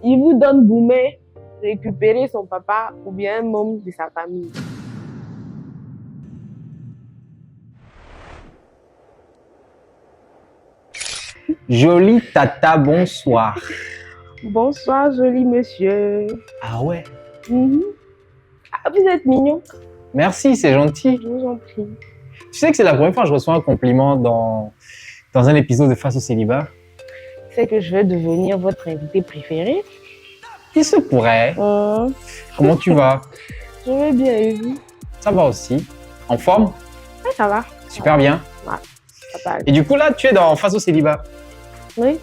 il vous donne Goumet, récupérer son papa ou bien un membre de sa famille. Jolie tata, bonsoir. Bonsoir, joli monsieur. Ah ouais? Ah, vous êtes mignon. Merci, c'est gentil. Je vous en prie. Tu sais que c'est la première fois que je reçois un compliment dans un épisode de Face au célibat. C'est que je vais devenir votre invité préféré. Il se pourrait. Comment tu vas? Je vais bien et vous? Ça va aussi. En forme? Oui, ça va. Super bien. Ouais, ça va. Et du coup, là, tu es dans Face au célibat. Oui.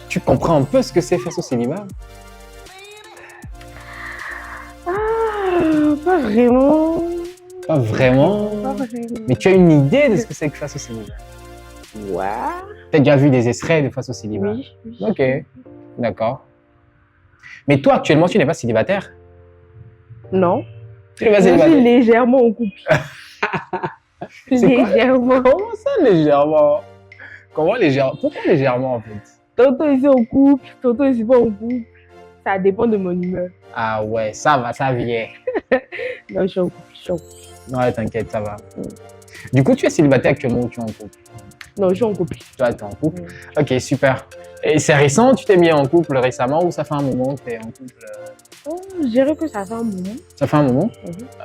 Tu comprends un peu ce que c'est Face au célibat? Pas vraiment. Pas vraiment. Pas vraiment. Mais tu as une idée de ce que c'est que Face au célibat? Ouais. Tu as déjà vu des extraits de Face au célibat? Oui. Ok, d'accord. Mais toi, actuellement, tu n'es pas célibataire? Non. Tu n'es pas Je célibataire? suis légèrement en couple. C'est quoi? Légèrement. Comment ça, légèrement? Comment légèrement? Pourquoi légèrement, en fait? Tantôt ici en couple, tantôt ici pas en couple. Ça dépend de mon humeur. Ah ouais, ça va, ça vient. Non, je suis en couple. Je suis en couple. Ouais, t'inquiète, ça va. Du coup, tu es célibataire actuellement ou tu es en couple? Non, je suis en couple. Toi, tu es en couple? Ok, super. Et c'est récent, tu t'es mis en couple récemment ou ça fait un moment que tu es en couple? Je dirais que ça fait un moment. Ça fait un moment?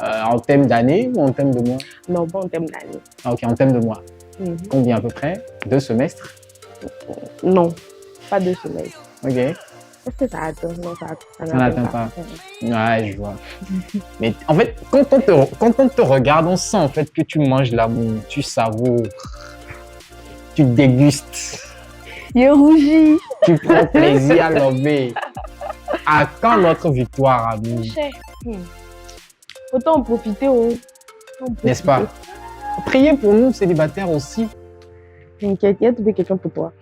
En thème d'année ou en thème de mois? Non, pas en termes d'année. Ah, ok, en thème de mois. Combien à peu près? 2 semestres? Non, pas 2 semaines. Ok. Est-ce que ça atteint? Non, ça n'atteint pas. Ouais, je vois. Mais en fait, quand on te regarde, on sent en fait que tu manges l'amour, tu savoures, tu dégustes. Il rougit. Tu prends plaisir à l'enlever. À quand notre victoire, ami? Autant en profiter, N'est-ce pas? Priez pour nous, célibataires aussi. T'inquiète, il y a trouvé quelqu'un pour toi.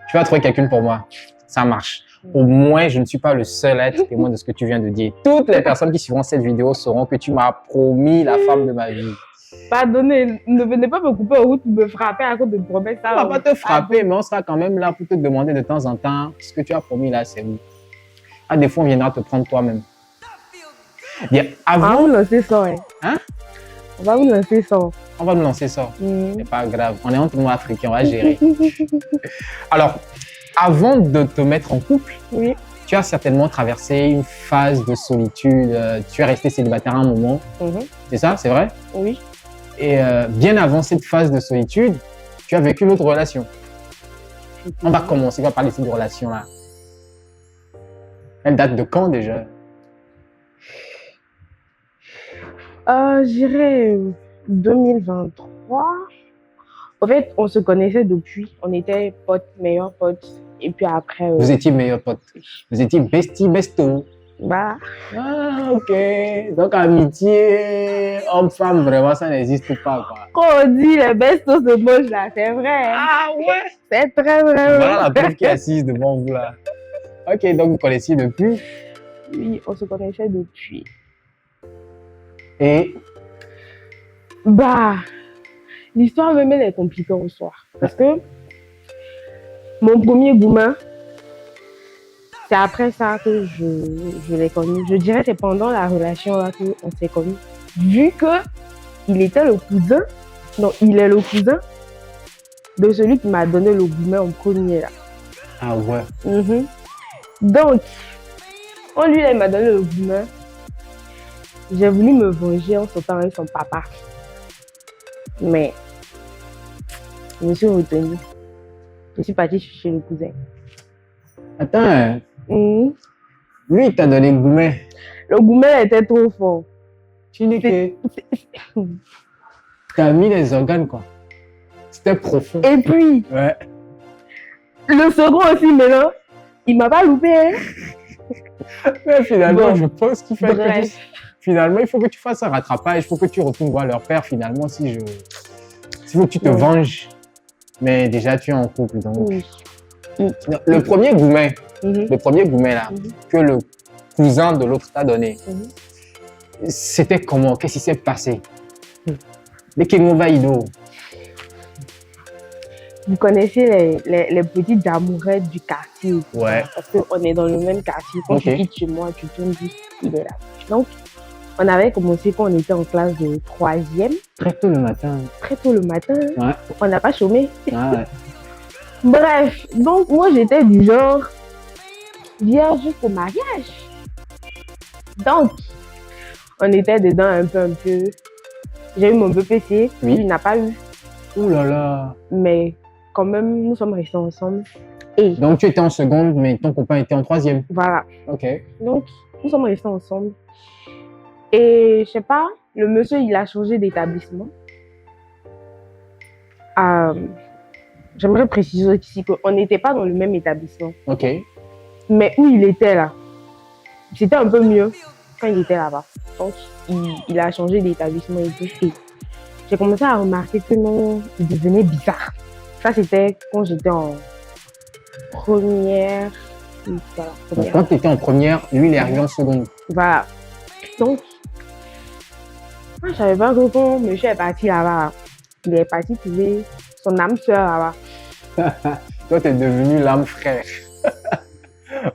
Tu vas trouver quelqu'un pour moi. Ça marche. Au moins, je ne suis pas le seul à être témoin de ce que tu viens de dire. Toutes les personnes qui suivront cette vidéo sauront que tu m'as promis la femme de ma vie. Pardonnez, ne venez pas me couper en route pour me frapper à cause de promesses. On va pas te frapper, mais on sera quand même là pour te demander de temps en temps ce que tu as promis là, c'est où. À des fois, on viendra te prendre toi-même. Bien, avant... On va vous lancer ça, hein? Hein? On va vous lancer ça. On va me lancer ça. C'est pas grave. On est entre nous africains, on va gérer. Alors, avant de te mettre en couple, tu as certainement traversé une phase de solitude. Tu es resté célibataire un moment. C'est ça, c'est vrai? Oui. Et bien avant cette phase de solitude, tu as vécu une autre relation. On va commencer par parler de cette relation-là. Elle date de quand déjà? Je dirais 2023. En fait, on se connaissait depuis. On était potes, meilleurs potes. Et puis après... Vous étiez meilleurs potes. Vous étiez bestie, besto. Bah. Ah, ok. Donc, amitié, homme-femme, vraiment, ça n'existe pas, quoi. Quand on dit les bestos de moche, là, c'est vrai. Ah ouais? C'est très vrai. Voilà la pauvre qui est assise devant vous, là. Ok, donc vous connaissiez depuis? Oui, on se connaissait depuis. Et? Bah, l'histoire même, elle est compliquée en soi. Parce que mon premier Goumin, c'est après ça que je l'ai connu. Je dirais que c'est pendant la relation là qu'on s'est connus. Vu qu'il était le cousin, non, il est le cousin de celui qui m'a donné le Goumin en premier là. Ah ouais. Donc, quand lui, là, il m'a donné le Goumin, j'ai voulu me venger en sautant avec son papa. Mais, je me suis retenue. Je suis partie chez le cousin. Attends, lui, il t'a donné le Goumin. Le Goumin était trop fort. Tu n'es que... T'as mis les organes, quoi. C'était profond. Et puis, ouais. Le second aussi, mais là, il m'a pas loupé. Hein. Mais finalement, bon, je pense qu'il faut que finalement, il faut que tu fasses un rattrapage, il faut que tu retournes voir leur père finalement s'il faut que tu te venges. Mais déjà, tu es en couple, donc... Le premier Goumin, là, que le cousin de l'autre t'a donné, c'était comment? Qu'est-ce qui s'est passé? Mais quel mauvais idole? vous connaissez les petites amourettes du quartier. Ouais. Parce qu'on est dans le même quartier. Quand tu quittes chez moi, tu tournes juste, il est là. Donc, on avait commencé quand on était en classe de 3e. Très tôt le matin. Très tôt le matin. Ouais. On n'a pas chômé. Ouais. Bref, donc moi j'étais du genre vierge jusqu'au mariage. Donc, on était dedans un peu. J'ai eu mon BPC, oui. Il n'a pas eu. Ouh là là. Mais quand même, nous sommes restés ensemble. Et donc tu étais en seconde, mais ton copain était en 3e. Voilà. Ok. Donc, nous sommes restés ensemble. Et je sais pas, le monsieur, il a changé d'établissement. J'aimerais préciser ici qu'on n'était pas dans le même établissement. Ok. Mais où il était là, c'était un peu mieux quand il était là-bas. Donc, il a changé d'établissement et tout. Et j'ai commencé à remarquer que non, il devenait bizarre. Ça, c'était quand j'étais en première. Voilà, donc, quand tu étais en première, lui, il est arrivé en seconde. Voilà. Donc, moi, je savais pas quand monsieur est parti là-bas. Il est parti trouver son âme sœur là-bas. Toi, tu es devenu l'âme frère.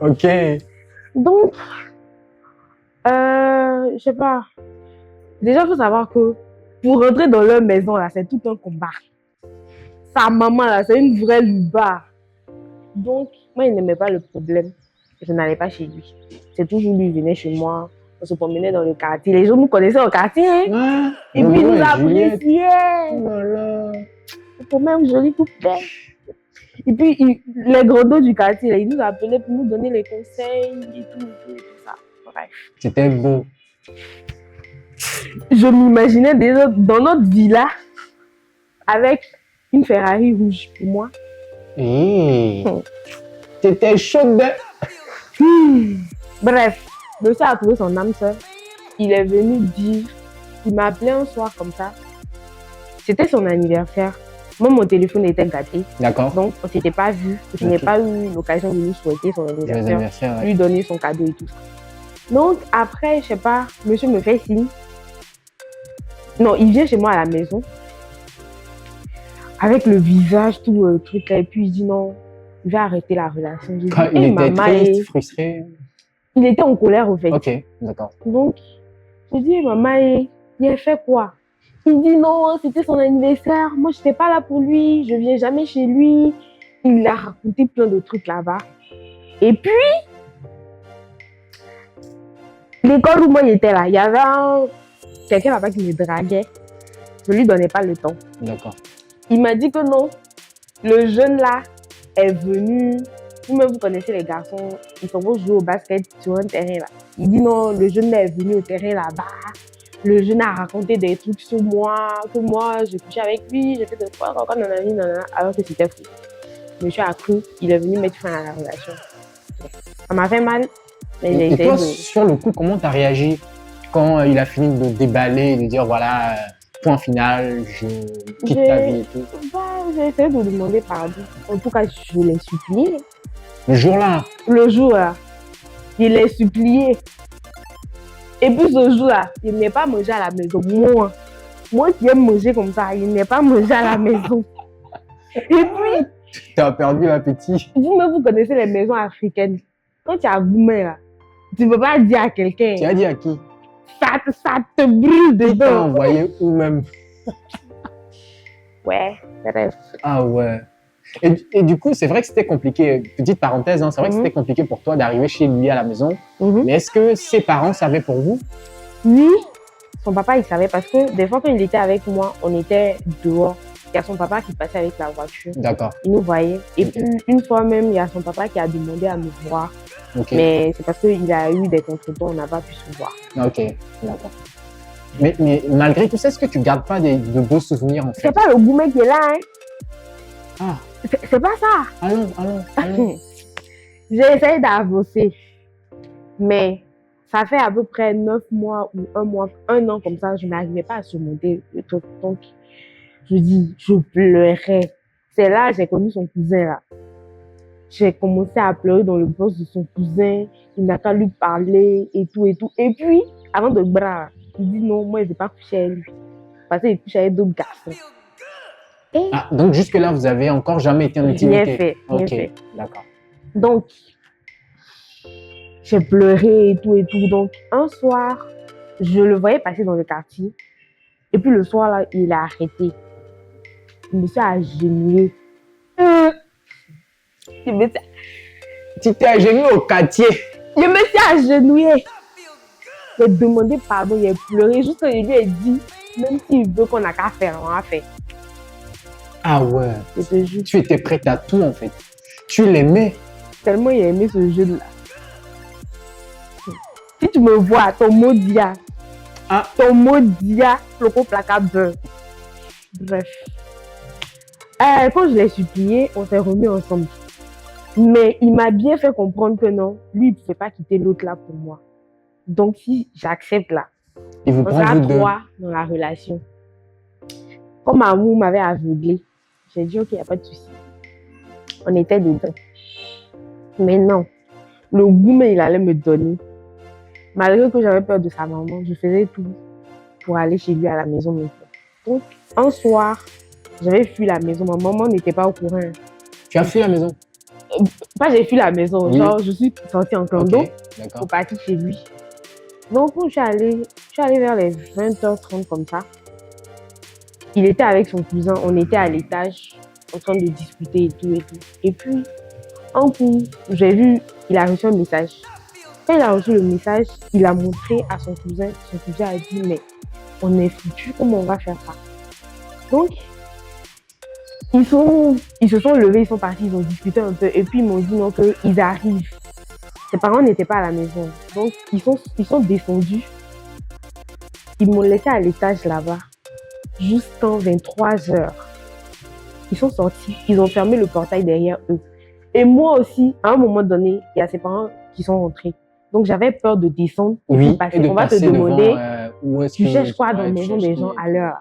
Ok. Donc, je sais pas. Déjà, il faut savoir que pour rentrer dans leur maison, là, c'est tout un combat. Sa maman, là, c'est une vraie luba. Donc, moi, il n'aimait pas le problème. Je n'allais pas chez lui. C'est toujours lui, il venait chez moi. On se promenait dans le quartier. Les gens nous connaissaient au quartier. Hein? Ouais, et puis, ils nous appréciaient. Voilà. Pour même joli couplet. Et puis, les gros dos du quartier, là, ils nous appelaient pour nous donner les conseils et tout ça. Bref. C'était beau. Je m'imaginais déjà dans notre villa avec une Ferrari rouge pour moi. T'étais chaude. Bref, monsieur a trouvé son âme sœur. Il est venu dire, il m'a appelé un soir comme ça. C'était son anniversaire. Moi, mon téléphone était gâté. D'accord. Donc, on ne s'était pas vu. Je n'ai pas eu l'occasion de lui souhaiter son anniversaire, lui donner son cadeau et tout ça. Donc, après, je sais pas, monsieur me fait signe. Non, il vient chez moi à la maison. Avec le visage, tout le truc. Et puis, il dit non, il va arrêter la relation. Dit, il était triste, frustré. Il était en colère, au fait. Ok, d'accord. Donc, je dis, maman, il a fait quoi? Il dit non, c'était son anniversaire. Moi, je n'étais pas là pour lui. Je ne viens jamais chez lui. Il a raconté plein de trucs là-bas. Et puis, l'école où moi j'étais là, il y avait quelqu'un là-bas qui me draguait. Je ne lui donnais pas le temps. D'accord. Il m'a dit que non, le jeune là est venu. Vous-même, vous connaissez les garçons, ils s'en vont jouer au basket sur un terrain là. Il dit non, le jeune là est venu au terrain là-bas. Le jeune a raconté des trucs sur moi, que moi, je couchais avec lui, j'ai fait des fois, alors que c'était fou. Monsieur a cru, il est venu mettre fin à la relation. Ça m'a fait mal. Mais et toi, sur le coup, comment tu as réagi quand il a fini de déballer, de dire voilà, point final, je quitte ta vie et tout? J'ai essayé de demander pardon. En tout cas, je l'ai supplié. Le jour-là? Le jour-là, il l'ai supplié. Et puis ce jour-là, il n'est pas mangé à la maison. Moi qui aime manger comme ça, il n'est pas mangé à la maison. Et puis... Tu as perdu l'appétit. Vous-même, vous connaissez les maisons africaines. Quand tu as gourmet là, tu ne peux pas dire à quelqu'un. Tu as dit à qui? Ça te brûle dedans. Tu t'as envoyé où même? Ouais, bref. Ah ouais. Et du coup, c'est vrai que c'était compliqué. Petite parenthèse, hein, c'est vrai que c'était compliqué pour toi d'arriver chez lui à la maison. Mais est-ce que ses parents savaient pour vous? Oui, son papa, il savait parce que des fois, quand il était avec moi, on était dehors. Il y a son papa qui passait avec la voiture. D'accord. Il nous voyait. Et puis, une fois même, il y a son papa qui a demandé à nous voir. Mais c'est parce qu'il a eu des contretemps, on n'a pas pu se voir. Ok, d'accord. Mais malgré tout ça, est-ce que tu ne gardes pas de beaux souvenirs en fait? C'est pas le gourmet qui est là, hein. Ah. C'est pas ça. Allons. J'ai essayé d'avancer. Mais ça fait à peu près 9 mois ou 1 an comme ça, je n'arrivais pas à surmonter le truc. Donc, je pleurais. C'est là que j'ai connu son cousin là. J'ai commencé à pleurer dans le poste de son cousin. Il n'a qu'à lui parler et tout et tout. Et puis, avant de bras, il dit non, moi je ne vais pas coucher avec lui. Parce qu'il couche avec d'autres garçons. Et Ah, donc jusque-là, vous avez encore jamais été en rien intimité. fait, rien Ok, fait. d'accord. Donc, j'ai pleuré et tout et tout. Donc, un soir, je le voyais passer dans le quartier. Et puis le soir, là, il a arrêté. Il me s'est agenouillé. Il me s'est- Tu t'es agenouillé au quartier. Je me suis agenouillé. Il a demandé pardon, il a pleuré. Juste quand il lui a dit, même s'il veut qu'on n'a qu'à faire, on va faire. Ah ouais. Je te jure. Tu étais prête à tout en fait. Tu l'aimais. Tellement il a aimé ce jeu-là. Si tu me vois, ton mot dia. Ah. Ton mot dia, floco placard beurre. Bref. Quand je l'ai supplié, on s'est remis ensemble. Mais il m'a bien fait comprendre que non, lui, il ne pouvait pas quitter l'autre là pour moi. Donc, si j'accepte là, Il vous on prend sera vous deux. trois dans la relation. Comme amour m'avait aveuglé, j'ai dit, ok, il n'y a pas de souci. On était dedans. Mais non, le goût, mais il allait me donner. Malgré que j'avais peur de sa maman, je faisais tout pour aller chez lui à la maison maintenant. Donc, un soir, j'avais fui la maison. Ma maman n'était pas au courant. Tu as fui la maison. Pas j'ai fui la maison, Oui. genre je suis sortie en condo D'accord. pour partir chez lui. Donc, quand je suis allée vers les 20h30 comme ça. Il était avec son cousin, on était à l'étage en train de discuter et tout et tout. Et puis, un coup, j'ai vu, il a reçu un message. Quand il a reçu le message, il a montré à son cousin. Son cousin a dit, mais on est foutu, comment on va faire ça? Donc, ils se sont levés, ils sont partis, ils ont discuté un peu. Et puis, ils m'ont dit non, qu'ils arrivent. Ses parents n'étaient pas à la maison. Donc, ils sont descendus. Ils m'ont laissé à l'étage là-bas. Jusqu'en 23h. Ils sont sortis, ils ont fermé le portail derrière eux. Et moi aussi, à un moment donné, il y a ses parents qui sont rentrés. Donc j'avais peur de descendre et Oui, puis passer. et de On va te passer demander, devant, où est-ce tu que cherches quoi dans la tu maison des cherches gens qui- à l'heure.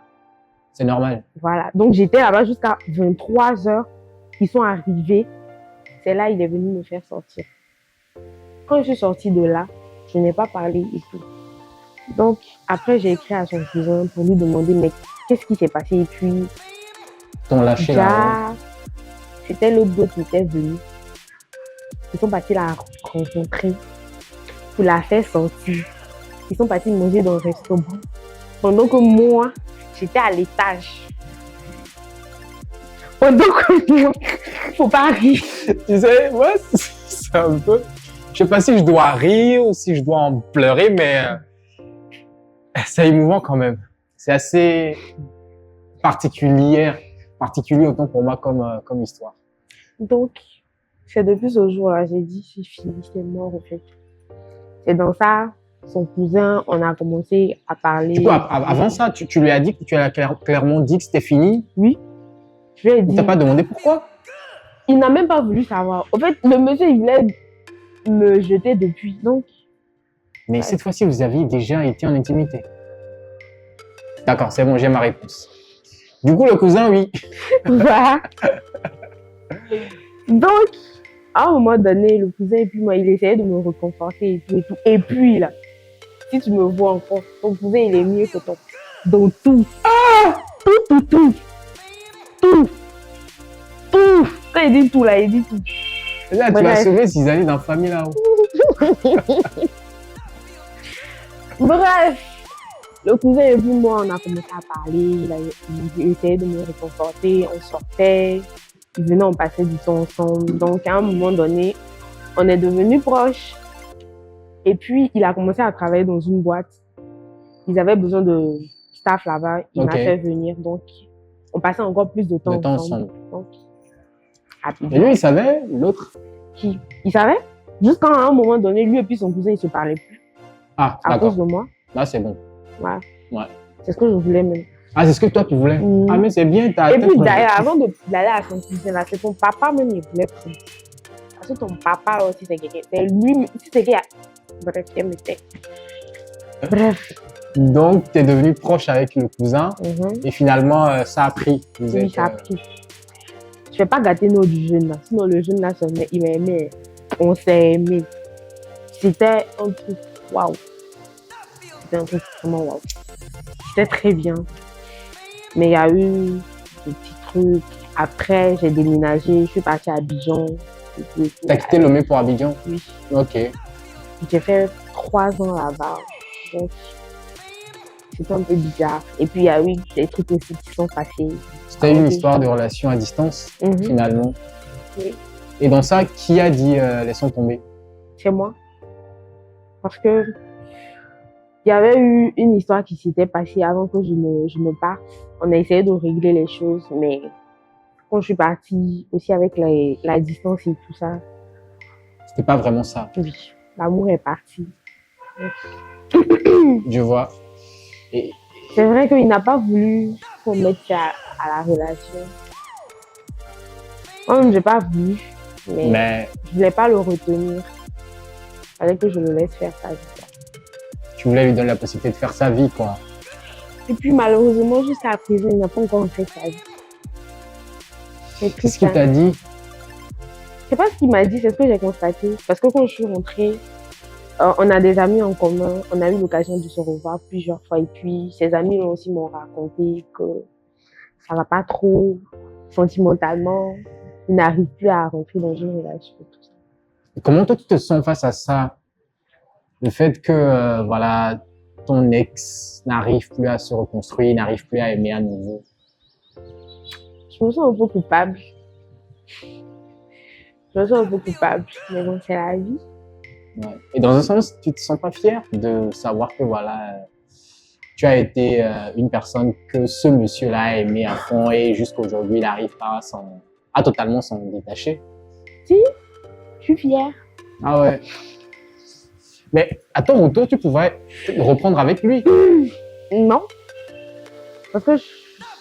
C'est normal. Voilà, donc j'étais là-bas jusqu'à 23h. Ils sont arrivés. C'est là qu'il est venu me faire sortir. Quand je suis sortie de là, je n'ai pas parlé et tout. Donc après, j'ai écrit à son cousin pour lui demander, mais qu'est-ce qui s'est passé? Et puis, T'ont lâché là. c'était l'autre gars qui était venu. Ils sont partis la rencontrer pour la faire sortir. Ils sont partis manger dans le restaurant. Pendant que moi, j'étais à l'étage. Pendant que moi, faut pas rire. Tu sais, moi, c'est un peu. Je sais pas si je dois rire ou si je dois en pleurer, mais c'est émouvant quand même. C'est assez particulier autant pour moi comme histoire. Donc, c'est depuis ce jour-là, j'ai dit, c'est fini, c'est mort en fait. Et dans ça, son cousin, on a commencé à parler. Du coup, avant ça, tu lui as dit que tu as clairement dit que c'était fini. Oui. Je lui ai Il dit. t'a pas demandé pourquoi? Il n'a même pas voulu savoir. En fait, le monsieur, il voulait me jeter depuis. Donc. Mais cette fois-ci, vous aviez déjà été en intimité. D'accord, c'est bon, j'ai ma réponse. Du coup, le cousin, oui. Voilà. Donc, à un moment donné, le cousin, et puis moi, il essayait de me réconforter et tout et tout. Et puis là, si tu me vois encore, ton cousin, il est mieux que toi. Donc tout. Ah! Tout. Quand il dit tout là, il dit tout. Là, tu vas sauver s'ils allaient dans la famille là-haut. Bref. Le cousin et puis moi, on a commencé à parler. Il essayait de me réconforter. On sortait. Il venait, on passait du temps ensemble. Donc, à un moment donné, on est devenus proches. Et puis, il a commencé à travailler dans une boîte. Ils avaient besoin de staff là-bas. Il m'a fait venir. Donc, on passait encore plus de temps ensemble. Donc, et lui, il savait, l'autre? Qui? Il savait? Jusqu'à un moment donné, lui et puis son cousin, ils ne se parlaient plus. Ah, à cause de moi. Là, c'est bon. Ouais. C'est ce que je voulais même. Ah, c'est ce que toi, tu voulais? Ah, mais c'est bien. Et puis d'ailleurs, avant d'aller à son cousin, là, c'est ton papa même qui voulait prendre. Parce que ton papa aussi, c'est quelqu'un. C'est lui, si c'est quelqu'un. Bref, il me fait. Bref. Donc, tu es devenu proche avec le cousin. Et finalement, ça a pris. Oui, ça a pris. Je ne vais pas gâter notre jeune là. Sinon, le jeune là, il m'a aimé. On s'est aimé. C'était un truc waouh. C'était un truc vraiment waouh. C'était très bien. Mais il y a eu des petits trucs. Après, j'ai déménagé, je suis partie à Abidjan. T'as quitté Lomé pour Abidjan? Oui. Ok. J'ai fait 3 ans là-bas. Donc, c'était un peu bizarre. Et puis, il y a eu des trucs aussi qui sont passés. C'était une histoire de relation à distance, finalement. Oui. Et dans ça, qui a dit laissons tomber? C'est moi. Parce que il y avait eu une histoire qui s'était passée avant que je me parte. On a essayé de régler les choses, mais quand je suis partie, aussi avec la distance et tout ça. C'était pas vraiment ça. Oui, l'amour est parti. Je vois. Et... C'est vrai qu'il n'a pas voulu qu'on mette ça à la relation. Moi-même, j'ai pas voulu, mais je voulais pas le retenir. Il fallait que je le laisse faire sa vie. Tu voulais lui donner la possibilité de faire sa vie, quoi. Et puis, malheureusement, jusqu'à présent, il n'a pas encore fait sa vie. Qu'est-ce qu'il t'a dit? C'est pas ce qu'il m'a dit, c'est ce que j'ai constaté. Parce que quand je suis rentrée, on a des amis en commun, on a eu l'occasion de se revoir plusieurs fois. Et puis, ses amis aussi m'ont raconté que ça va pas trop sentimentalement. Il n'arrive plus à rentrer dans une relation. Tout ça. Comment toi, tu te sens face à ça? Le fait que, voilà, ton ex n'arrive plus à se reconstruire, n'arrive plus à aimer à nouveau. Je me sens un peu coupable. Je me sens un peu coupable, mais bon, c'est la vie. Ouais. Et dans un sens, tu te sens pas fier de savoir que, voilà, tu as été une personne que ce monsieur-là a aimé à fond et jusqu'à aujourd'hui, il n'arrive pas à totalement s'en détacher? Si, je suis fière. Ah ouais. Mais à ton retour, tu pouvais reprendre avec lui? Non, parce que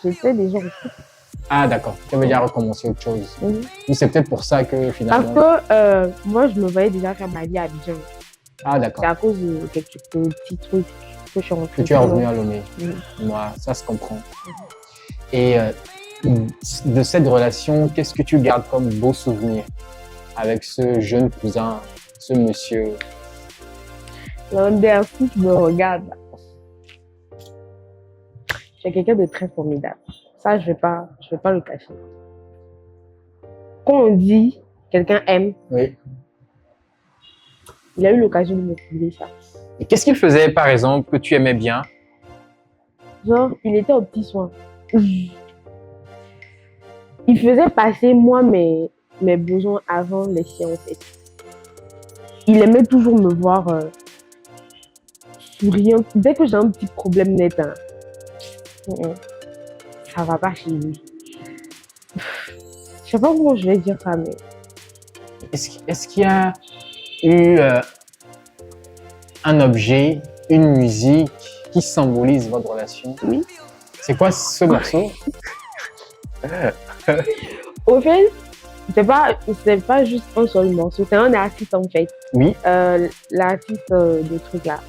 j'étais déjà en couple. Ah d'accord, tu avais déjà recommencé autre chose. Ou c'est peut-être pour ça que finalement... Parce que moi, je me voyais déjà faire ma vie à Abidjan. Ah d'accord. C'est à cause de quelques petits trucs que je suis rentrée. Que tu es revenu à Lomé. Moi, ça se comprend. Et de cette relation, qu'est-ce que tu gardes comme beau souvenir avec ce jeune cousin, ce monsieur? L'un des filles qui me regarde. C'est quelqu'un de très formidable. Ça, je vais pas le cacher. Quand on dit quelqu'un aime, oui. Il a eu l'occasion de me prouver ça. Et qu'est-ce qu'il faisait, par exemple, que tu aimais bien? Genre, il était aux petits soins. Il faisait passer, moi, mes besoins avant les siens, en fait. Il aimait toujours me voir souriant. Dès que j'ai un petit problème net, hein, ça va pas chez lui. Je sais pas comment je vais dire ça, mais... Est-ce qu'il y a eu un objet, une musique qui symbolise votre relation? Oui. C'est quoi ce morceau? Au fait, c'est pas juste un seul morceau, c'est un artiste en fait. Oui. L'artiste de truc là.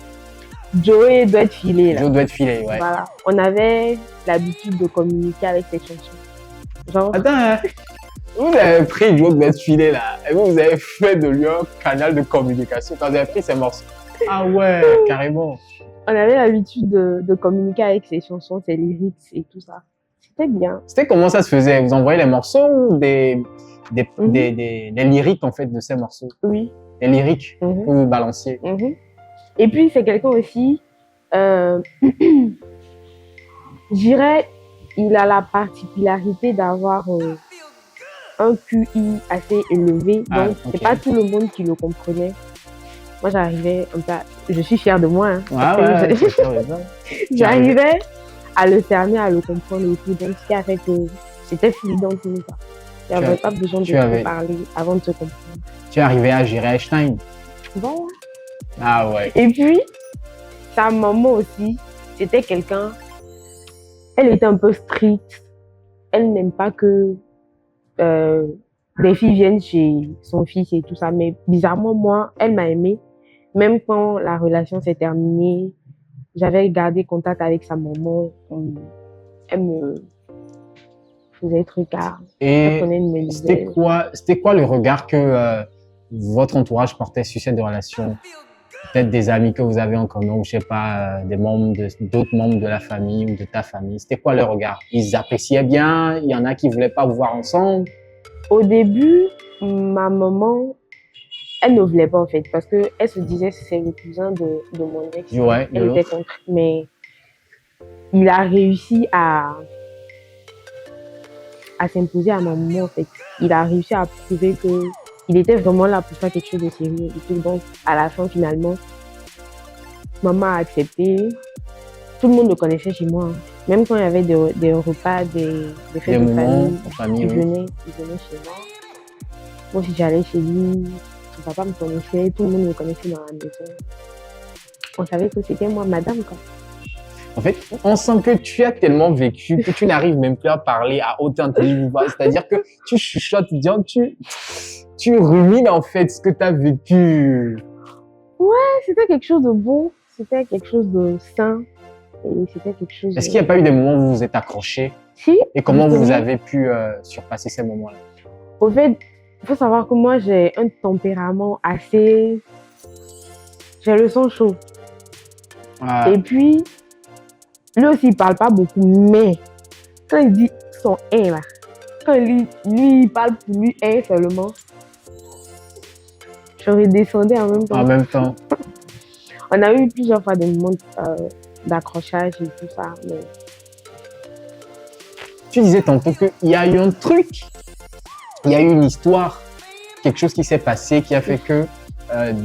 Joey doit être filé là. Joey doit être filé, ouais. Voilà. On avait l'habitude de communiquer avec ses chansons. Genre... Attends, hein. Vous avez pris Joey doit être filé là, et vous avez fait de lui un canal de communication quand vous avez pris ses morceaux. Ah ouais, carrément. On avait l'habitude de communiquer avec ses chansons, ses lyrics et tout ça. C'était bien. C'était comment ça se faisait? Vous envoyez les morceaux ou des lyriques en fait de ces morceaux? Oui. Les lyriques que vous balanciez. Et puis c'est quelqu'un aussi, je dirais, il a la particularité d'avoir un QI assez élevé, donc c'est pas tout le monde qui le comprenait. Moi j'arrivais un peu, je suis fière de moi, hein, j'arrivais à le cerner, à le comprendre et tout, donc ce qui a fait que c'était fluide dans tout ça. Il n'y avait pas besoin de te parler avant de te comprendre. Tu es arrivé à gérer Einstein? Bon. Ah ouais. Et puis, sa maman aussi, c'était quelqu'un, elle était un peu stricte. Elle n'aime pas que des filles viennent chez son fils et tout ça. Mais bizarrement, moi, elle m'a aimée. Même quand la relation s'est terminée, j'avais gardé contact avec sa maman. Elle me faisait des trucs à... Et c'était quoi le regard que votre entourage portait sur cette relation? peut-être des amis que vous avez en commun, ou je sais pas, d'autres membres de la famille ou de ta famille. C'était quoi leur regard? Ils appréciaient bien, il y en a qui voulaient pas vous voir ensemble. Au début, ma maman, elle ne voulait pas en fait, parce qu'elle se disait que c'est le cousin de mon ex. Ouais, Elle était contre. Mais il a réussi à s'imposer à ma maman en fait. Il a réussi à prouver qu'il était vraiment là pour faire quelque chose de sérieux et tout. Donc, à la fin, finalement, maman a accepté. Tout le monde le connaissait chez moi. Hein. Même quand il y avait des repas, des fêtes de famille, il venait chez moi. Moi, si j'allais chez lui, son papa me connaissait, tout le monde me connaissait dans la maison. On savait que c'était moi, madame, quoi. En fait, on sent que tu as tellement vécu que tu n'arrives même plus à parler à haute intelligence. C'est-à-dire que tu chuchotes, tu rumines en fait ce que tu as vécu. Ouais, c'était quelque chose de beau, c'était quelque chose de sain. Et c'était quelque chose. Est-ce qu'il n'y a pas eu des moments où vous vous êtes accrochés? Si. Et comment vous avez pu surpasser ces moments-là? Au fait, il faut savoir que moi, j'ai un tempérament assez... J'ai le sang chaud. Ah. Et puis, lui aussi, il parle pas beaucoup, mais quand il dit son « un » là, quand lui, il parle pour lui « un » seulement, je redescendais en même temps. En même temps. On a eu plusieurs fois des moments d'accrochage et tout ça, mais... Tu disais tantôt qu'il y a eu un truc, il y a eu une histoire, quelque chose qui s'est passé qui a fait que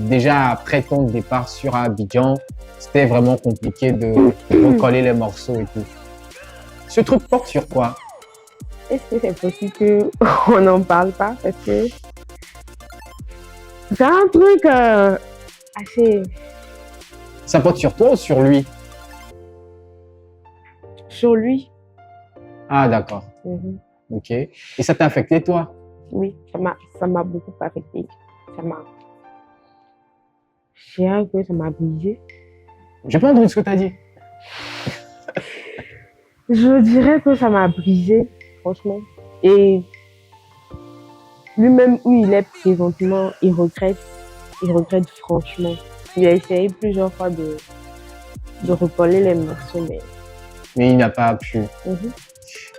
déjà après ton départ sur Abidjan, c'était vraiment compliqué de recoller les morceaux et tout. Ce truc porte sur quoi? Est-ce que c'est possible qu'on n'en parle pas? Parce que c'est un truc assez... Ça porte sur toi ou sur lui? Sur lui. Ah, d'accord. Ok. Et ça t'a affecté, toi? Oui, ça m'a beaucoup affecté. Je dirais que ça m'a brisé. J'ai pas entendu ce que tu as dit. Je dirais que ça m'a brisé, franchement. Et lui-même, où il est présentement, il regrette franchement. Il a essayé plusieurs fois de recoller les morceaux, mais il n'a pas pu.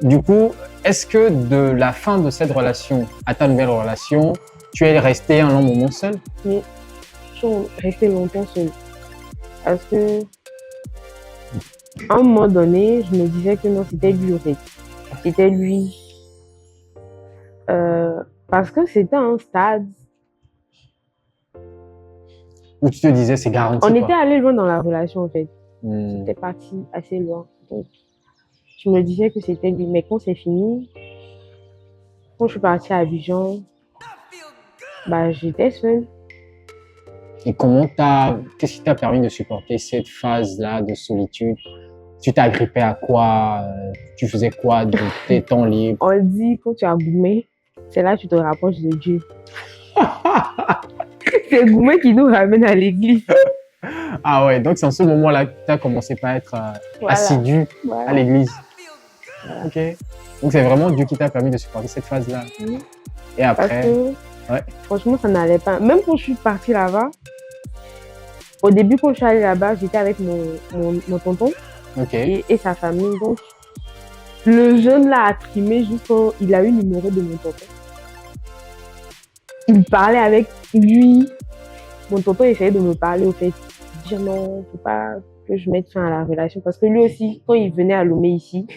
Du coup, est-ce que de la fin de cette relation à ta nouvelle relation, tu es resté un long moment seul? Oui, je suis restée longtemps seule. Parce que, à un moment donné, je me disais que non, c'était lui, en fait. C'était lui. Parce que c'était un stade où tu te disais, c'est garanti. On était allé loin dans la relation, en fait. C'était parti assez loin. Donc, je me disais que c'était lui. Mais quand c'est fini, quand je suis partie à Abidjan, bah, j'étais seule. Et qu'est-ce qui t'a permis de supporter cette phase-là de solitude? Tu t'es agrippé à quoi? Tu faisais quoi de tes temps libres? On dit, quand tu as goumé, c'est là que tu te rapproches de Dieu. C'est goumé qui nous ramène à l'église. Ah ouais, donc c'est en ce moment-là que tu as commencé par être assidu à l'église. Voilà. Ok. Donc c'est vraiment Dieu qui t'a permis de supporter cette phase-là. Et après... Franchement, ça n'allait pas. Même quand je suis partie là-bas, au début, quand je suis allée là-bas, j'étais avec mon tonton et sa famille. Donc, le jeune là a trimé juste quand il a eu le numéro de mon tonton. Il parlait avec lui. Mon tonton essayait de me parler, au fait, dire non, faut pas que je mette fin à la relation. Parce que lui aussi, quand il venait à Lomé ici,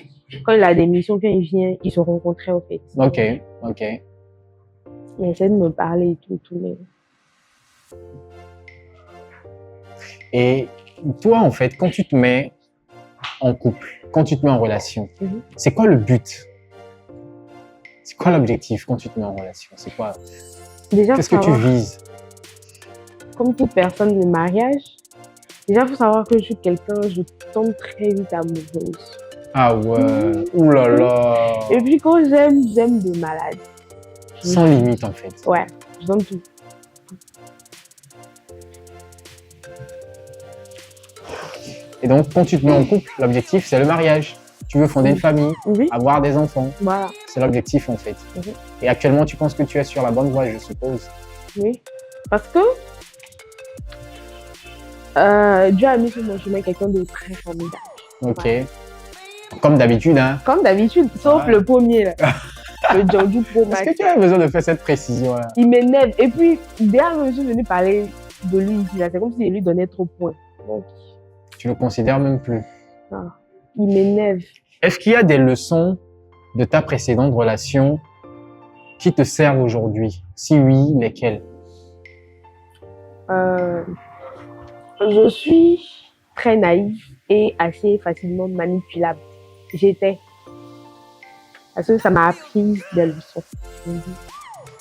quand il a des missions, quand il vient, ils se rencontraient, au fait. Ok. Il essaie de me parler et tout, mais... Et toi, en fait, quand tu te mets en couple, quand tu te mets en relation, c'est quoi le but? C'est quoi l'objectif quand tu te mets en relation? C'est quoi? Qu'est-ce que tu vises? Comme toute personne, le mariage, déjà, il faut savoir que je suis quelqu'un, je tombe très vite amoureuse. Ah ouais, ouh là là. Et puis quand j'aime de malade. Sans limite, en fait. Ouais, je donne tout. Et donc, quand tu te mets en couple, l'objectif, c'est le mariage. Tu veux fonder une famille, avoir des enfants. Voilà. C'est l'objectif, en fait. Et actuellement, tu penses que tu es sur la bonne voie, je suppose. Oui, parce que Dieu a mis sur mon chemin quelqu'un de très formidable. Ok. Ouais. Comme d'habitude, hein. Comme d'habitude, sauf le premier, là. Le Jeonju Pro Max. Est-ce que tu as besoin de faire cette précision-là? Il m'énerve. Et puis, dès que je suis venue parler de lui ici, là, c'est comme s'il lui donnait trop de points. Donc, Tu le considères même plus. il m'énerve. Est-ce qu'il y a des leçons de ta précédente relation qui te servent aujourd'hui? Si oui, lesquelles? Je suis très naïve et assez facilement manipulable. J'étais. Parce que ça m'a appris des leçons.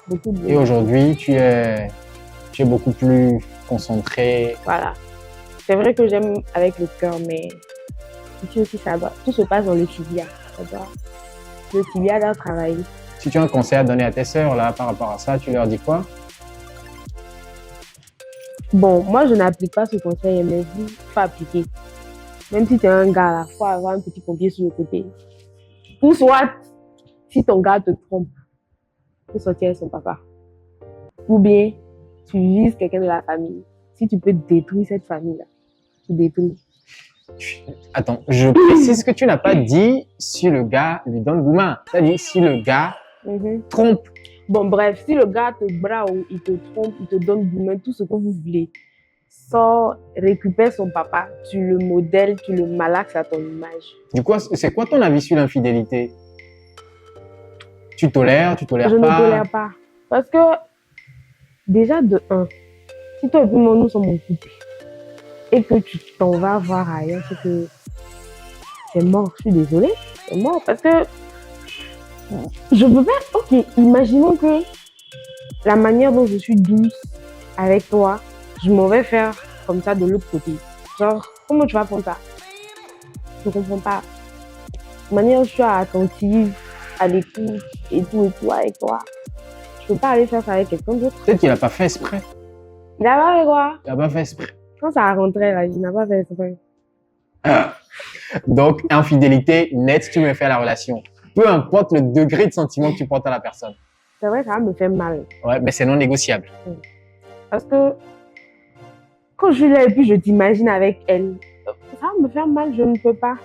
Beaucoup de Et leçons. aujourd'hui, tu es beaucoup plus concentré. Voilà. C'est vrai que j'aime avec le cœur, mais ici aussi, ça doit. Tout se passe dans le tibia. Le tibia doit travailler. Si tu as un conseil à donner à tes sœurs là, par rapport à ça, tu leur dis quoi? Bon, moi, je n'applique pas ce conseil, mais il faut appliquer. Même si tu es un gars, il faut avoir un petit pompier sur le côté. Ou soit, si ton gars te trompe, il faut sortir avec son papa. Ou bien, tu vises quelqu'un de la famille. Si tu peux détruire cette famille-là, tu détruis. Attends, je précise que tu n'as pas dit si le gars lui donne gourmand. Tu as dit si le gars trompe. Bon, bref, si le gars te braque, il te trompe, il te donne gourmand, tout ce que vous voulez, sors, récupère son papa, tu le modèles, tu le malaxes à ton image. Du coup, c'est quoi ton avis sur l'infidélité? Tu tolères pas? Je ne tolère pas. Parce que, déjà de 1, si toi et puis moi, nous sommes en couple, et que tu t'en vas voir ailleurs, c'est que c'est mort. Je suis désolée, c'est mort. Parce que je peux pas. Ok, imaginons que la manière dont je suis douce avec toi, je m'en vais faire comme ça de l'autre côté. Genre, comment tu vas prendre ça? Je comprends pas. La manière dont je suis attentive, à l'écoute et tout avec toi. Je peux pas aller faire ça avec quelqu'un d'autre. Peut-être qu'il n'a pas fait exprès. Il a pas fait quoi? Il n'a pas fait exprès. Quand ça rentrait là, il n'a pas fait exprès. Donc, infidélité nette, tu me fais la relation. Peu importe le degré de sentiment que tu portes à la personne. C'est vrai, ça va me faire mal. Ouais, mais c'est non négociable. Parce que quand je suis là et puis je t'imagine avec elle, ça va me faire mal, je ne peux pas.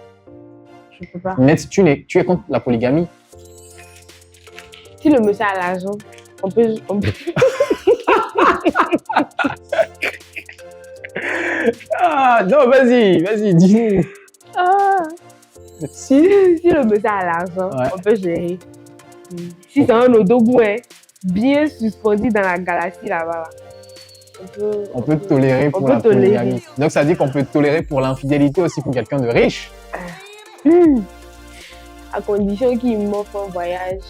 Je peux pas. Net, tu es contre la polygamie? Si le monsieur a l'argent, on peut... Ah, non, vas-y, dis-nous. Si le monsieur a l'argent, Ouais. on peut gérer. Si c'est un Odogwu, bien suspendu dans la galaxie là-bas, On peut tolérer pour la tolérer. polygamie. Donc, ça dit qu'on peut tolérer pour l'infidélité aussi pour quelqu'un de riche. À condition qu'il m'offre un voyage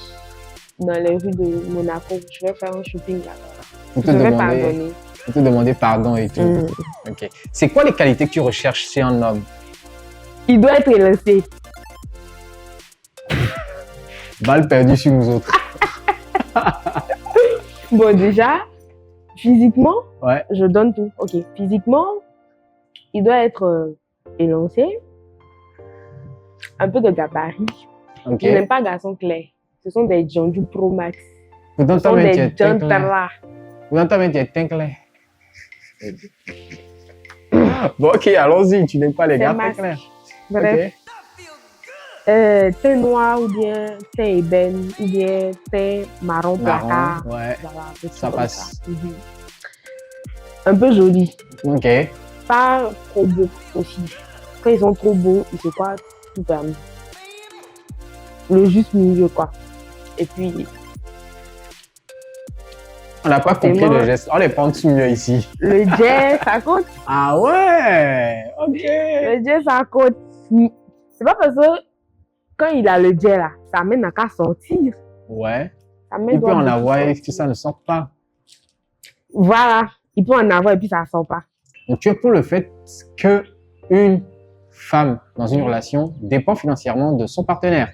dans les rues de Monaco. Je vais faire un shopping là-bas. Pour Je vais pardonner. te demander pardon et tout. Ok. C'est quoi les qualités que tu recherches chez un homme? Il doit être élancé. Balle perdue sur nous autres. Bon, déjà, physiquement, Ouais. je donne tout. Ok, physiquement, il doit être élancé, un peu de gabarit. Ok. Je n'aime pas garçon clair. Ce sont des Jeonju Pro Max. Pourtant, Ce sont toi-même, tu des es teint clair. Jantara. Pourtant, toi-même, tu es teint clair. Bon, ok, allons-y. Tu n'aimes pas les C'est gars teint masque. clair. Bref. Ok. Teint noir ou bien teint ébène ou bien teint marron placard. Ouais. Voilà, un truc Ça comme passe. ça. Un peu joli. Ok. Pas trop beau aussi. Quand ils sont trop beaux, ils se croient tout permis. Le juste milieu, quoi. Et puis, On n'a pas compris moi. le geste. On n'est pas en dessous mieux ici. le jet, ça compte. Ah ouais. Ok. Le jet, ça compte. C'est pas parce que quand il a le jet, là, ça amène à qu'à sortir. Ouais. Ça Il amène peut en à avoir et sortir. que ça ne sort pas. Voilà. Il peut en avoir et puis ça sort pas. Donc, tu es pour le fait que une femme dans une relation dépend financièrement de son partenaire.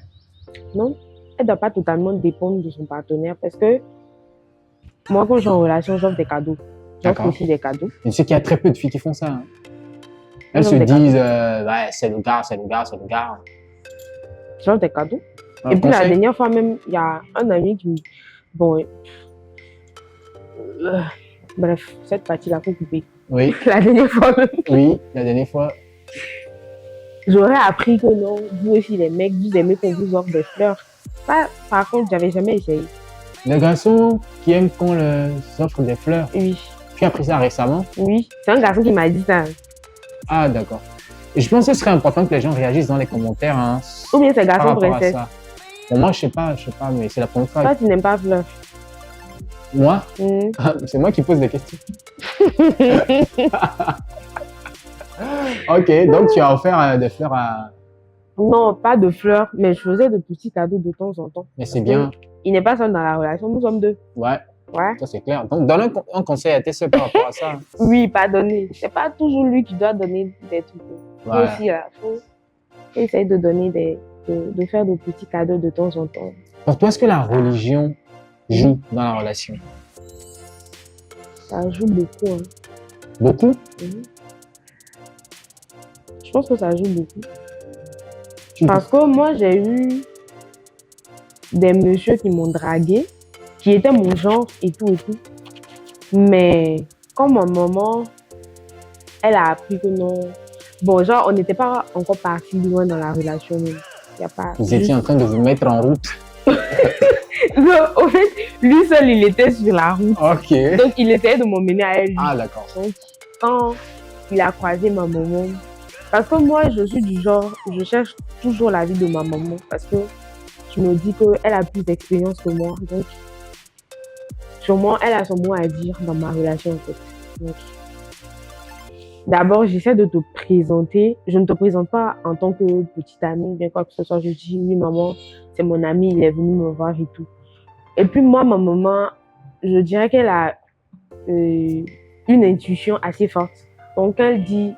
Non, elle ne doit pas totalement dépendre de son partenaire parce que moi, quand je suis en relation, j'offre des cadeaux. J'offre D'accord. aussi des cadeaux. Je sais qu'il y a très peu de filles qui font ça. Hein. Elles J'offre se des disent, ouais, c'est le gars. J'offre des cadeaux. Un Et puis la conseil? dernière fois même, il y a un ami qui me... Bon, bref, cette partie-là, faut couper. Oui, La dernière fois, oui, la dernière fois. j'aurais appris que non, vous aussi les mecs, vous aimez qu'on vous offre des fleurs. Ça, par contre, j'avais jamais essayé. Les garçons qui aiment qu'on leur offre des fleurs. Oui, Tu as appris ça récemment? oui. C'est un garçon qui m'a dit ça. Ah, d'accord. Et je pense que ce serait important que les gens réagissent dans les commentaires, hein, Ou bien c'est par garçon rapport à princesse. ça. Bon, moi, je sais pas, mais c'est la première fois. Toi, tu n'aimes pas fleurs. Moi, Hmm. c'est moi qui pose des questions. Ok, donc tu as offert des fleurs à. Non, pas de fleurs, mais je faisais de petits cadeaux de temps en temps. Mais c'est bien. Il n'est pas seul dans la relation, nous sommes deux. Ouais, Ouais. ça c'est clair. Donc, donne un conseil à tes soeurs par rapport à ça. Oui, pas donner. C'est pas toujours lui qui doit donner des trucs. Moi Ouais. aussi, là, faut essayer de donner de faire de petits cadeaux de temps en temps. Pour toi, est-ce que la religion joue dans la relation? Ça joue beaucoup. Hein. Beaucoup? Mhm. Je pense que ça joue beaucoup. Parce que moi, j'ai eu des messieurs qui m'ont dragué, qui étaient mon genre et tout et tout. Mais comme ma maman, elle a appris que non. Bon, genre, on n'était pas encore parti loin dans la relation. Y a pas... Vous étiez en train de vous mettre en route. Non, au fait, lui seul, il était sur la route. Ok. Donc, il essayait de m'emmener à elle. Ah, d'accord. Donc, quand il a croisé ma maman, parce que moi, je suis du genre, je cherche toujours la vie de ma maman, parce que je me dis qu'elle a plus d'expérience que moi. Donc, sûrement, elle a son mot à dire dans ma relation, en fait. Donc, d'abord, j'essaie de te présenter. Je ne te présente pas en tant que petite amie, bien quoi que ce soit. Je dis, oui, maman, c'est mon ami, il est venu me voir et tout. Et puis, moi, ma maman, je dirais qu'elle a une intuition assez forte. Donc, quand elle dit,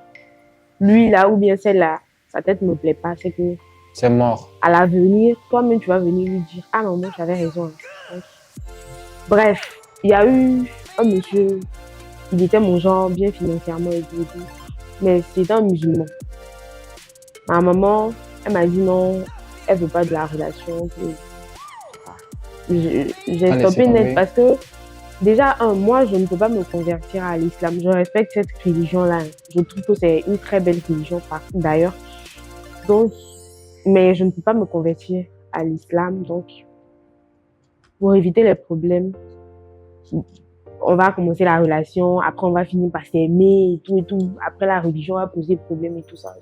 lui là ou bien celle-là, sa tête ne me plaît pas, c'est que C'est mort. à l'avenir, toi-même, tu vas venir lui dire, ah maman, j'avais raison. Donc, bref, il y a eu un monsieur, il était mon genre bien financièrement et tout, mais c'était un musulman. Ma maman, elle m'a dit non, elle veut pas de la relation. J'ai Allez, stoppé c'est net tombé. parce que déjà, moi, je ne peux pas me convertir à l'islam. Je respecte cette religion-là. Je trouve que c'est une très belle religion, d'ailleurs. Donc, mais je ne peux pas me convertir à l'islam. Donc, pour éviter les problèmes, on va commencer la relation. Après, on va finir par s'aimer et tout et tout. Après, la religion va poser problème et tout ça.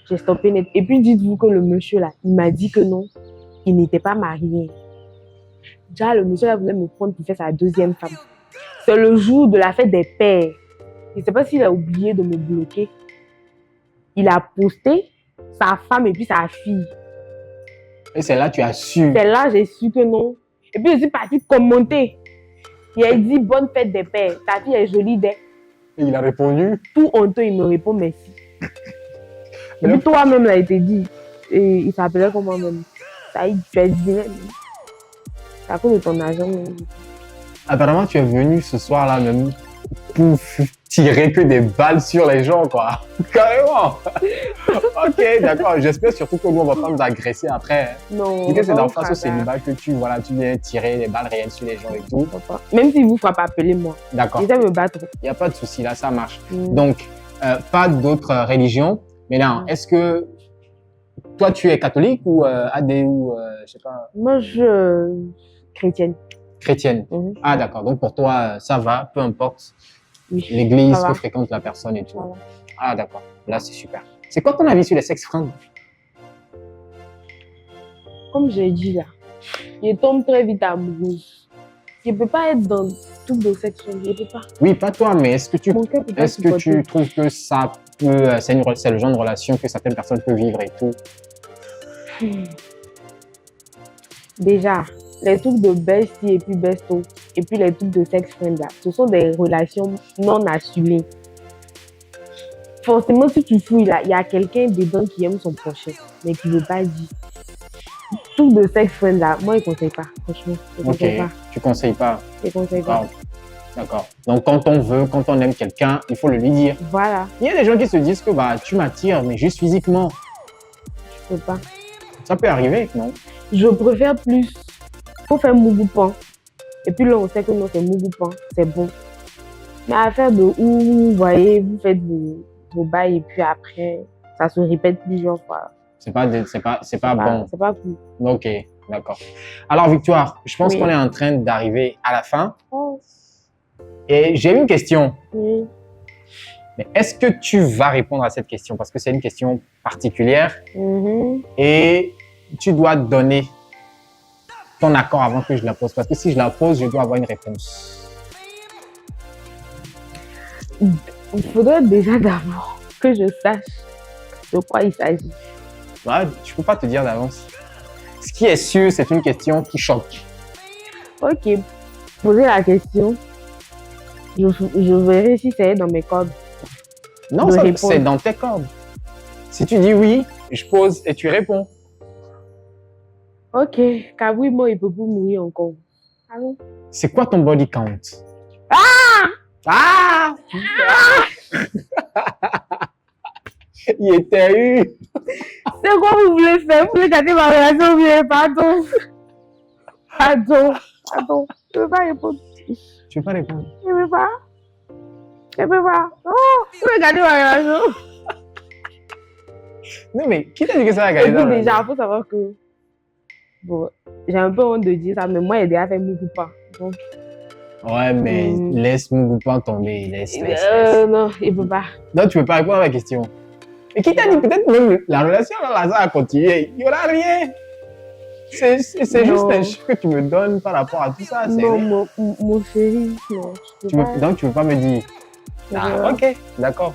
J'ai stoppé net. Et puis, dites-vous que le monsieur là, il m'a dit que non, il n'était pas marié. Déjà, le monsieur là voulait me prendre pour faire sa deuxième femme. C'est le jour de la fête des pères. Je ne sais pas s'il a oublié de me bloquer. Il a posté sa femme et puis sa fille. Et c'est là que tu as su. C'est là j'ai su que non. Et puis je suis partie commenter. Il a dit bonne fête des pères. Ta fille est jolie d'elle. Et il a répondu. Tout honteux, il me répond merci. Et puis toi-même là, il t'a dit. Et il s'appelait comment même. Ça y est, tu as dit. C'est à cause de ton argent. Apparemment, tu es venu ce soir-là même pour tirer que des balles sur les gens, quoi. Carrément. Ok, d'accord. J'espère surtout que nous, on va pas nous agresser après. Non. L'idée, c'est d'en face au célibat que tu viens tirer des balles réelles sur les gens et tout. Même si vous ne frappez pas, appelez-moi. D'accord. Je vais me battre. Il n'y a pas de souci, là, ça marche. Donc, pas d'autres religions. Mais là, est-ce que toi, tu es catholique ou athée ou je sais pas? Moi, je chrétienne. Chrétienne. Ah, d'accord. Donc, pour toi, ça va, peu importe l'église que fréquente la personne et tout. Voilà. Ah, d'accord. Là, c'est super. C'est quoi ton avis sur les sex friends? Comme j'ai dit là, je tombe très vite amoureuse. Je ne peux pas être dans tout de sexe friend. Je ne peux pas. Oui, pas toi, mais est-ce que tu supporter. trouves que ça peut, c'est le genre de relation que certaines personnes peuvent vivre et tout? Déjà, les trucs de bestie et puis besto, et puis les trucs de sex friend là, ce sont des relations non assumées. Forcément, si tu fouilles là, il y a quelqu'un dedans qui aime son prochain, mais qui ne veut pas dire. Tout de sex friend là, moi, je ne conseille pas, franchement. Tu conseilles pas? Je ne conseille pas. Wow. D'accord. Donc, quand on aime quelqu'un, il faut le lui dire. Voilà. Il y a des gens qui se disent que bah, tu m'attires, mais juste physiquement. Je ne peux pas. Ça peut arriver, non? Je préfère plus. Il faut faire mougoupan. Et puis là, on sait que non, c'est mougoupan. C'est bon. Mais affaire de où, vous voyez, vous faites vos bails et puis après, ça se répète plusieurs fois. C'est pas bon. C'est pas cool. Ok, d'accord. Alors, Victoire, je pense Oui. qu'on est en train d'arriver à la fin. Oh, Et j'ai une question. oui. Mais est-ce que tu vas répondre à cette question? Parce que c'est une question particulière Mhm. et tu dois donner ton accord avant que je la pose. Parce que si je la pose, je dois avoir une réponse. Il faudrait déjà d'abord que je sache de quoi il s'agit. Ouais, je ne peux pas te dire d'avance. Ce qui est sûr, c'est une question qui choque. Ok, posez la question. Je verrai si c'est dans mes cordes. Non, De ça, répondre. c'est dans tes cordes. Si tu dis oui, je pose et tu réponds. Ok, Kabri, moi, il peut plus mourir encore. Allô? C'est quoi ton body count? Ah! Il était eu. C'est quoi vous voulez faire? Vous voulez gâter ma relation ou bien? Pardon. Je ne peux pas répondre. Tu veux pas répondre? Je ne peux pas. Oh, vous voulez gâter ma relation? Non, mais qui t'a dit que ça va Et gagner puis dans la déjà, vie? il faut savoir que... Bon, j'ai un peu honte de dire ça, mais moi, j'ai déjà fait beaucoup pas. Donc, Ouais, mais laisse Mugupan tomber. Laisse. non, il ne peut pas. Non, tu peux pas répondre à la question. Et qui t'a dit peut-être même la relation là, ça a continué. Il n'y aura rien. C'est juste Non. un chiffre que tu me donnes par rapport à tout ça. Non, mon chéri, non. Donc, tu ne veux pas me dire. Ah, Ouais. ok, d'accord.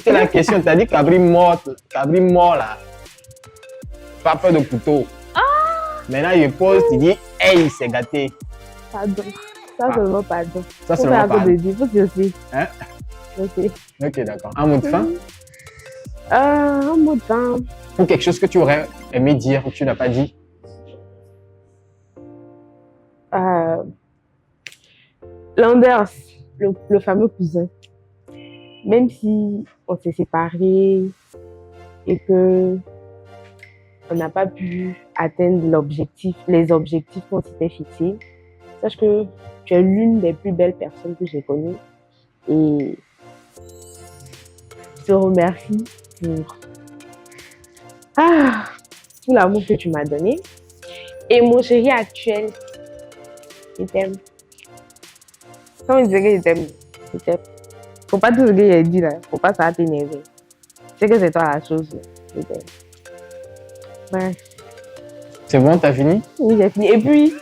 C'est la question. Tu as dit Cabri mort là. Pas peur de couteau. Maintenant, je pose, tu dis, hey, c'est gâté. Pardon. Ça seulement pardon. Ça Faut seulement faire un peu pardon. de dire, faut dire aussi. Hein? Ok. Ok, d'accord. Un mot de fin? Un mot de fin. Ou quelque chose que tu aurais aimé dire ou que tu n'as pas dit? Landers, le fameux cousin. Même si on s'est séparés et que on n'a pas pu atteindre les objectifs qu'on s'était fixés, sache que tu es l'une des plus belles personnes que j'ai connues et je te remercie pour tout l'amour que tu m'as donné. Et mon chéri actuel, je t'aime. Quand il dirait je t'aime, je t'aime. Faut pas tout ce que j'ai dit là, faut pas ça t'énerver. Je sais que c'est toi la chose, je t'aime. Bref. C'est bon, t'as fini? Oui, j'ai fini. Et puis,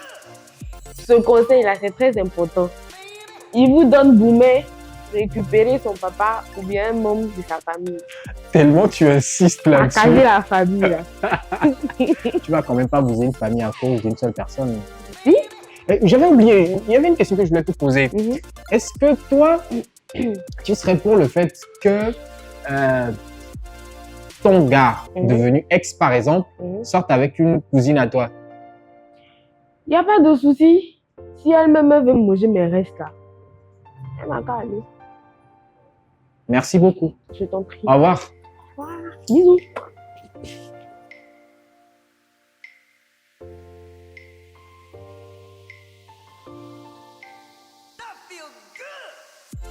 ce conseil-là, c'est très important. Il vous donne vous-même récupérer son papa ou bien un membre de sa famille. Tellement tu insistes là-dessus. Partager la famille, là. Tu vas quand même pas bouser une famille à cause d'une seule personne. Oui. J'avais oublié, il y avait une question que je voulais te poser. Est-ce que toi, tu serais pour le fait que ton gars, devenu ex par exemple, sorte avec une cousine à toi? Il n'y a pas de souci. Si elle-même veut manger mes restes là, elle m'a qu'à aller. Merci beaucoup. Je t'en prie. Au revoir. Au revoir. Bisous. That feels good.